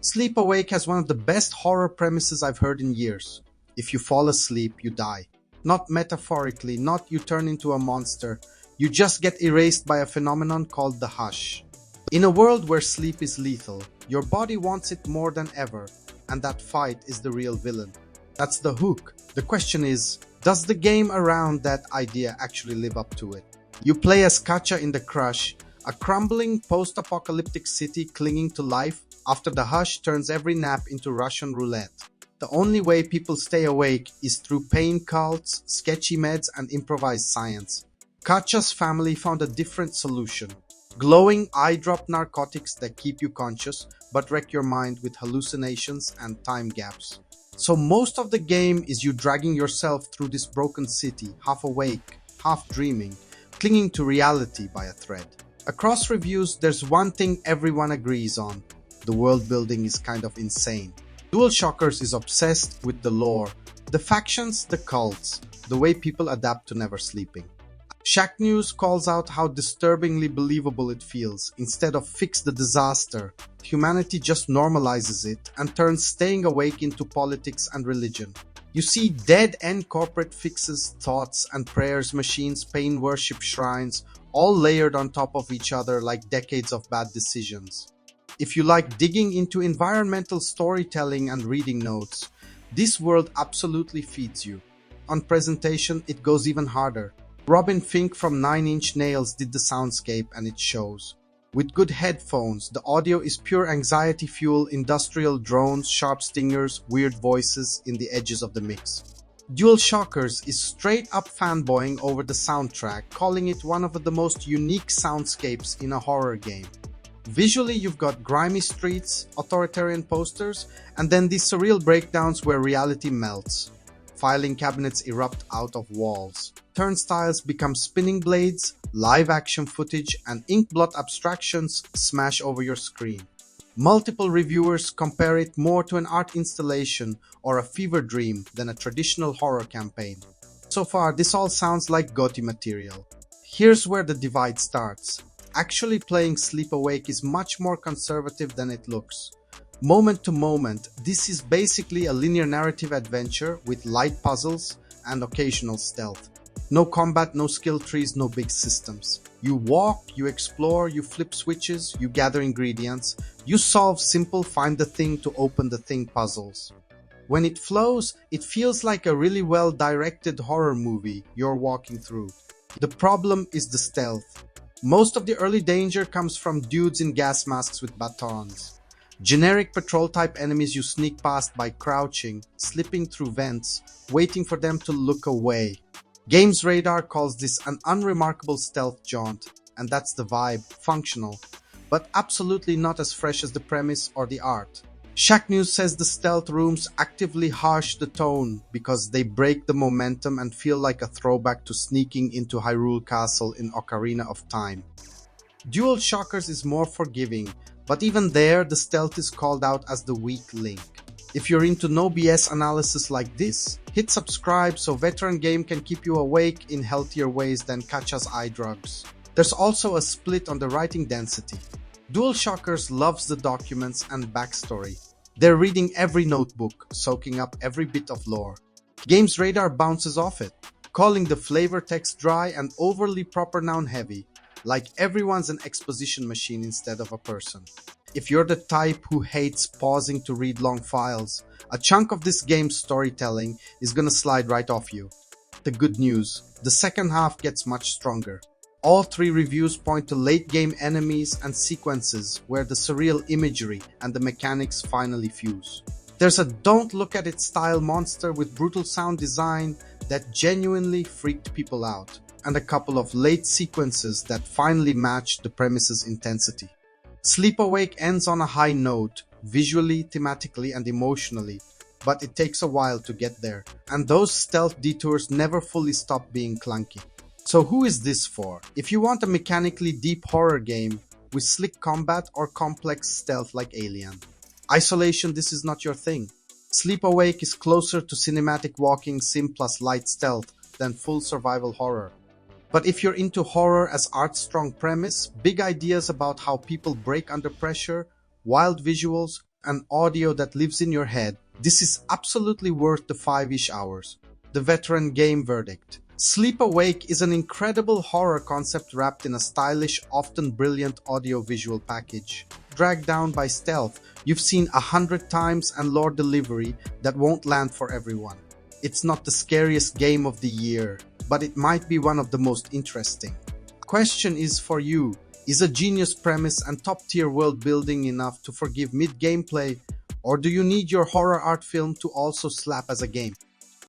Sleep Awake has one of the best horror premises I've heard in years. If you fall asleep, you die. Not metaphorically, not you turn into a monster. You just get erased by a phenomenon called the hush. In a world where sleep is lethal, your body wants it more than ever, and that fight is the real villain. That's the hook. The question is, does the game around that idea actually live up to it? You play as Katja in The Crush, a crumbling post-apocalyptic city clinging to life after the hush turns every nap into Russian roulette. The only way people stay awake is through pain cults, sketchy meds, and improvised science. Katja's family found a different solution. Glowing eye-drop narcotics that keep you conscious but wreck your mind with hallucinations and time gaps. So most of the game is you dragging yourself through this broken city, half awake, half dreaming, clinging to reality by a thread. Across reviews, there's one thing everyone agrees on. The world building is kind of insane. DualShockers is obsessed with the lore, the factions, the cults, the way people adapt to never sleeping. Shack News calls out how disturbingly believable it feels. Instead of fix the disaster, humanity just normalizes it and turns staying awake into politics and religion. You see dead-end corporate fixes, thoughts and prayers machines, pain worship shrines, all layered on top of each other like decades of bad decisions. If you like digging into environmental storytelling and reading notes, this world absolutely feeds you. On presentation, it goes even harder. Robin Fink from Nine Inch Nails did the soundscape and it shows. With good headphones, the audio is pure anxiety fuel, industrial drones, sharp stingers, weird voices in the edges of the mix. DualShockers is straight up fanboying over the soundtrack, calling it one of the most unique soundscapes in a horror game. Visually, you've got grimy streets, authoritarian posters, and then these surreal breakdowns where reality melts. Filing cabinets erupt out of walls. Turnstiles become spinning blades, live action footage and inkblot abstractions smash over your screen. Multiple reviewers compare it more to an art installation or a fever dream than a traditional horror campaign. So far, this all sounds like GOTY material. Here's where the divide starts. Actually playing Sleep Awake is much more conservative than it looks. Moment to moment, this is basically a linear narrative adventure with light puzzles and occasional stealth. No combat, no skill trees, no big systems. You walk, you explore, you flip switches, you gather ingredients, you solve simple find the thing to open the thing puzzles. When it flows, it feels like a really well-directed horror movie you're walking through. The problem is the stealth. Most of the early danger comes from dudes in gas masks with batons. Generic patrol-type enemies you sneak past by crouching, slipping through vents, waiting for them to look away. Games Radar calls this an unremarkable stealth jaunt, and that's the vibe, functional, but absolutely not as fresh as the premise or the art. Shack News says the stealth rooms actively harsh the tone because they break the momentum and feel like a throwback to sneaking into Hyrule Castle in Ocarina of Time. DualShockers is more forgiving, but even there the stealth is called out as the weak link. If you're into no BS analysis like this, hit subscribe so Veteran Game can keep you awake in healthier ways than Katja's eye drugs. There's also a split on the writing density. DualShockers loves the documents and backstory. They're reading every notebook, soaking up every bit of lore. Games Radar bounces off it, calling the flavor text dry and overly proper noun heavy, like everyone's an exposition machine instead of a person. If you're the type who hates pausing to read long files, a chunk of this game's storytelling is gonna slide right off you. The good news, the second half gets much stronger. All three reviews point to late-game enemies and sequences where the surreal imagery and the mechanics finally fuse. There's a don't look at it style monster with brutal sound design that genuinely freaked people out, and a couple of late sequences that finally match the premise's intensity. Sleep Awake ends on a high note, visually, thematically, and emotionally, but it takes a while to get there, and those stealth detours never fully stop being clunky. So who is this for? If you want a mechanically deep horror game with slick combat or complex stealth like Alien. Isolation, this is not your thing. Sleep Awake is closer to cinematic walking sim plus light stealth than full survival horror. But if you're into horror as art-strong premise, big ideas about how people break under pressure, wild visuals, and audio that lives in your head, this is absolutely worth the 5-ish hours. The veteran game verdict. Sleep Awake is an incredible horror concept wrapped in a stylish, often brilliant audio-visual package. Dragged down by stealth, you've seen 100 times, and lore delivery that won't land for everyone. It's not the scariest game of the year, but it might be one of the most interesting. Question is for you. Is a genius premise and top-tier world building enough to forgive mid-gameplay, or do you need your horror art film to also slap as a game?